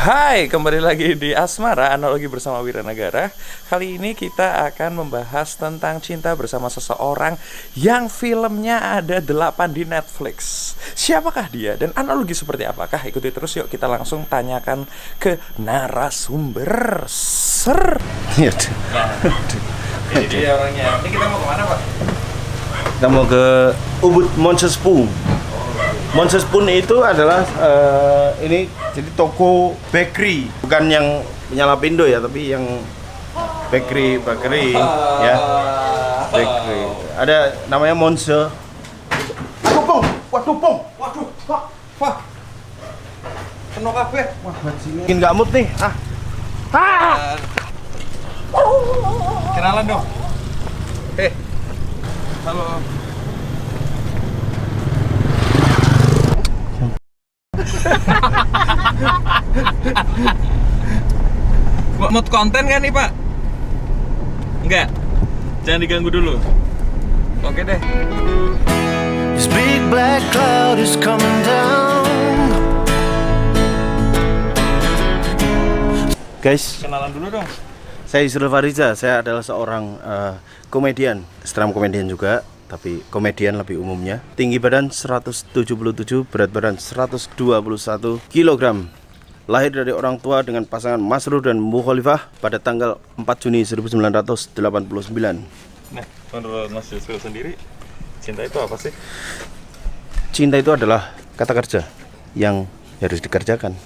Hai, kembali lagi di Asmara, Analogi bersama Wiranagara. Kali ini kita akan membahas tentang cinta bersama seseorang yang filmnya ada 8 di Netflix. Siapakah dia dan analogi seperti apakah? Ikuti terus yuk, kita langsung tanyakan ke narasumber. Ini dia orangnya. Ini kita mau kemana, Pak? Kita mau ke Ubud Monsespoon. Monsespoon itu adalah ini jadi toko bakery, bukan yang punya Lapindo ya, tapi yang bakery ya. Bakery. Ada namanya Monse. Waduh, Pak. Penuh kabeh. Wah, bajingan. Mungkin nggak mood nih. Kenalan dong. Halo. Mood konten kan nih, Pak? Enggak. Jangan diganggu dulu. Oke deh. This big black cloud is coming down. Guys, Kenalan dulu dong. saya Yusril Fariza. Saya adalah seorang komedian, stand up komedian juga, tapi komedian lebih umumnya. Tinggi badan 177, berat badan 121 kg. Lahir dari orang tua dengan pasangan Masrur dan Mukhalifah pada tanggal 4 Juni 1989. Nah, menurut Mas Yusril sendiri, cinta itu apa sih? Cinta itu adalah kata kerja yang harus dikerjakan.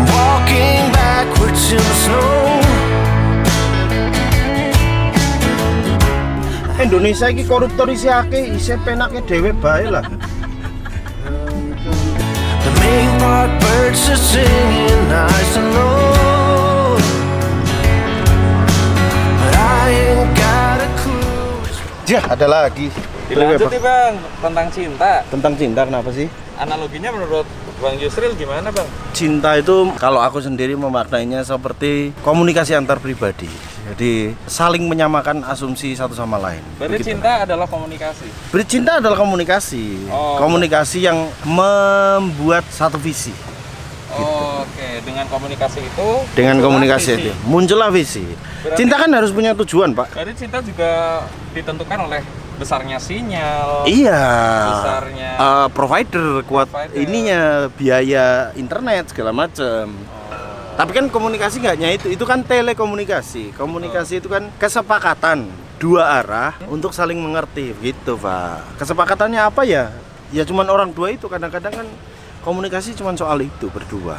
Walking backwards in the snow. Indonesia ini koruptor isi akeh, isi penake dhewe bae lah. The main park birds are singing nice and low. But I ain't got a clue. Ya, ada lagi. Dilanjut nih, Bang, tentang cinta. Tentang cinta kenapa sih? Analoginya menurut Bang Yusril gimana, Bang? Cinta itu kalau aku sendiri memaknainya seperti komunikasi antar pribadi. Jadi saling menyamakan asumsi satu sama lain. Berarti Begitu. cinta adalah komunikasi. Cinta adalah komunikasi. Oh. Komunikasi yang membuat satu visi. Oke, dengan komunikasi itu Dengan muncullah komunikasi visi. itu muncullah visi. Berarti- Cinta kan harus punya tujuan, Pak. Berarti cinta juga ditentukan oleh besarnya sinyal. Iya. Besarnya provider kuat provider. ininya biaya internet segala macam. Tapi kan komunikasi nggak hanya itu kan telekomunikasi. Komunikasi itu kan kesepakatan dua arah untuk saling mengerti gitu, Pak. Kesepakatannya apa ya? Ya cuman orang dua itu, kadang-kadang kan komunikasi cuman soal itu berdua.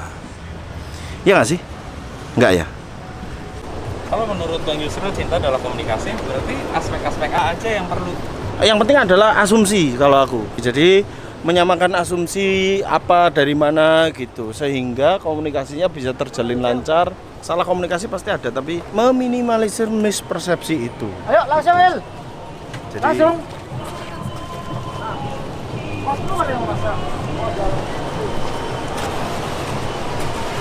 Ya nggak sih? Nggak ya? Kalau menurut Bang Yusril cinta adalah komunikasi, berarti aspek-aspek A aja yang perlu. Yang penting adalah asumsi kalau aku. Jadi menyamakan asumsi apa dari mana gitu sehingga komunikasinya bisa terjalin lancar. Salah komunikasi pasti ada, tapi meminimalisir mispersepsi itu. Ayo langsung El, Jadi langsung.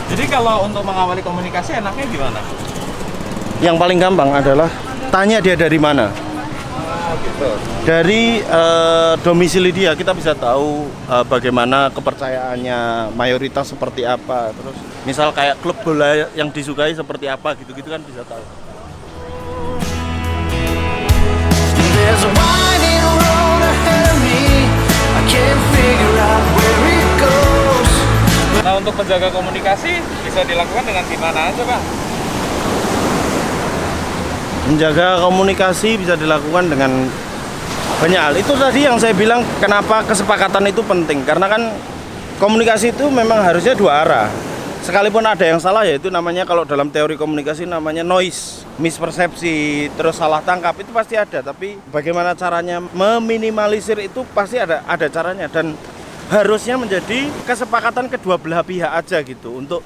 Jadi kalau untuk mengawali komunikasi enaknya gimana? yang paling gampang adalah tanya dia dari mana. Gitu. Dari domisili dia kita bisa tahu bagaimana kepercayaannya, mayoritas seperti apa. Terus misal kayak klub bola yang disukai seperti apa gitu-gitu kan bisa tahu. There's a winding road ahead of me. I can't figure out where it goes. Nah, untuk menjaga komunikasi bisa dilakukan dengan gimana aja, Bang? Menjaga komunikasi bisa dilakukan dengan banyak hal. Itu tadi yang saya bilang kenapa kesepakatan itu penting. Karena kan komunikasi itu memang harusnya dua arah. Sekalipun ada yang salah, yaitu namanya kalau dalam teori komunikasi namanya noise, mispersepsi, terus salah tangkap itu pasti ada. Tapi bagaimana caranya meminimalisir itu pasti ada caranya, dan harusnya menjadi kesepakatan kedua belah pihak aja gitu. Untuk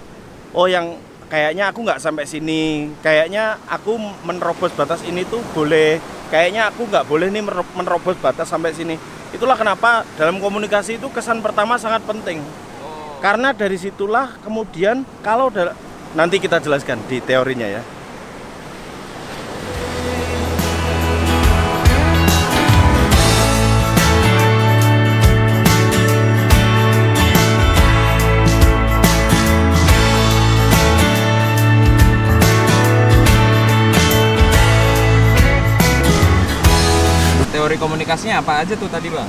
yang kayaknya aku nggak sampai sini, kayaknya aku menerobos batas ini tuh boleh, kayaknya aku nggak boleh nih menerobos batas sampai sini. Itulah kenapa dalam komunikasi itu kesan pertama sangat penting. Karena dari situlah kemudian kalau nanti kita jelaskan di teorinya ya. teori komunikasinya apa aja tuh tadi Bang?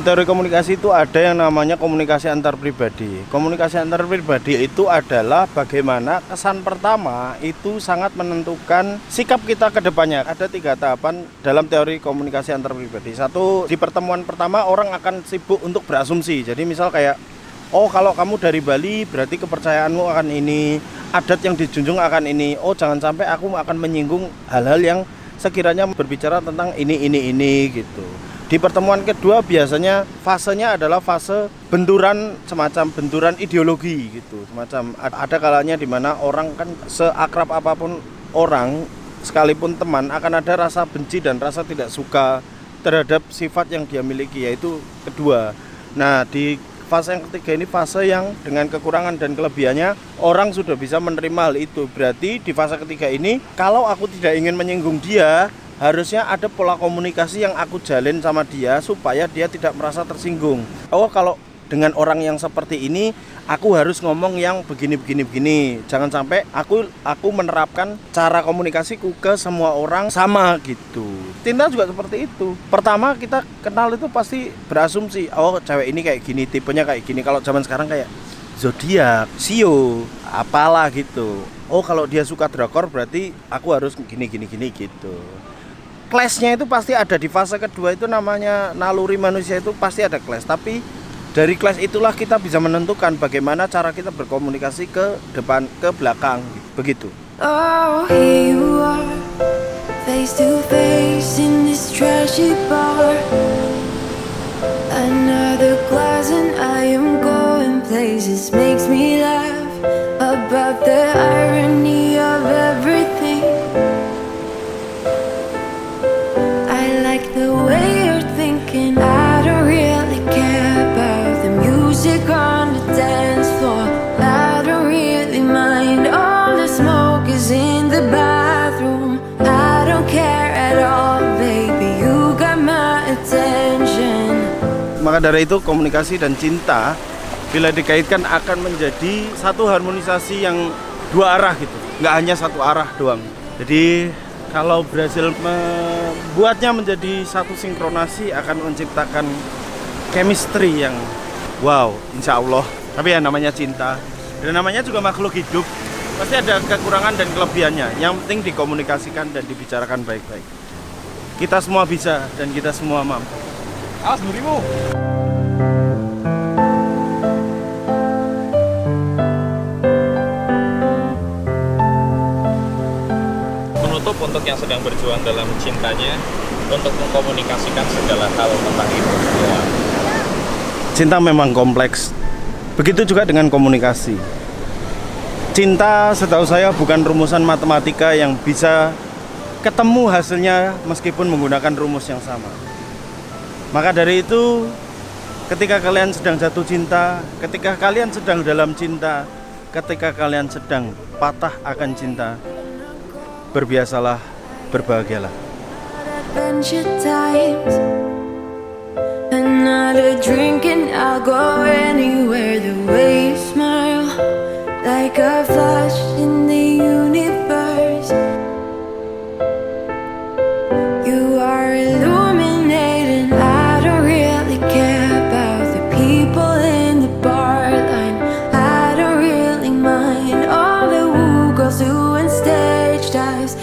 Teori komunikasi itu ada yang namanya komunikasi antar pribadi. Komunikasi antar pribadi itu adalah bagaimana kesan pertama itu sangat menentukan sikap kita ke depannya. Ada 3 tahapan dalam teori komunikasi antar pribadi. 1, di pertemuan pertama orang akan sibuk untuk berasumsi. Jadi misal kayak, oh kalau kamu dari Bali berarti kepercayaanmu akan ini, adat yang dijunjung akan ini. Oh jangan sampai aku akan menyinggung hal-hal yang sekiranya berbicara tentang ini gitu. Di pertemuan kedua biasanya fasenya adalah fase benturan, semacam benturan ideologi gitu. Semacam ada kalanya di mana orang kan seakrab apapun orang, sekalipun teman, akan ada rasa benci dan rasa tidak suka terhadap sifat yang dia miliki, yaitu kedua. Nah, di fase yang ketiga ini fase yang dengan kekurangan dan kelebihannya orang sudah bisa menerima hal itu. Berarti di fase ketiga ini kalau aku tidak ingin menyinggung dia, harusnya ada pola komunikasi yang aku jalin sama dia supaya dia tidak merasa tersinggung. Oh kalau dengan orang yang seperti ini aku harus ngomong yang begini. Jangan sampai aku menerapkan cara komunikasiku ke semua orang sama gitu. Cinta juga seperti itu. Pertama kita kenal itu pasti berasumsi, oh cewek ini kayak gini, tipenya kayak gini. Kalau zaman sekarang kayak zodiak, sio, apalah gitu. Oh kalau dia suka drakor berarti aku harus gini gitu. Clash-nya itu pasti ada di fase kedua, itu namanya naluri manusia, itu pasti ada clash. Tapi dari clash itulah kita bisa menentukan bagaimana cara kita berkomunikasi ke depan, ke belakang, begitu. Oh, here you are, face to face in this trashy bar. Another glass and I am going places, makes me laugh about the irony of everything. Like the way you're thinking, I don't really care about the music on the dance floor. I don't really mind all the smoke is in the bathroom. I don't care at all, baby, you got my attention. Maka dari itu komunikasi dan cinta bila dikaitkan akan menjadi satu harmonisasi yang 2 arah gitu, nggak hanya 1 arah doang. Jadi kalau berhasil membuatnya menjadi satu sinkronasi akan menciptakan chemistry yang wow, insya Allah. Tapi ya namanya cinta dan namanya juga makhluk hidup, pasti ada kekurangan dan kelebihannya. Yang penting dikomunikasikan dan dibicarakan baik-baik. Kita semua bisa dan kita semua mampu. Awas durimu. Untuk yang sedang berjuang dalam cintanya, untuk mengkomunikasikan segala hal tentang itu. Ya. Cinta memang kompleks. Begitu juga dengan komunikasi. Cinta setahu saya bukan rumusan matematika yang bisa ketemu hasilnya meskipun menggunakan rumus yang sama. Maka dari itu, ketika kalian sedang jatuh cinta, ketika kalian sedang dalam cinta, ketika kalian sedang patah akan cinta, berbiasalah, berbahagialah. Adventure times, another drink and I'll go anywhere. The way you smile, like a flash in the universe. You are illuminating. I don't really care about the people in the bar line. I don't really mind all the woo girls doing stage dives.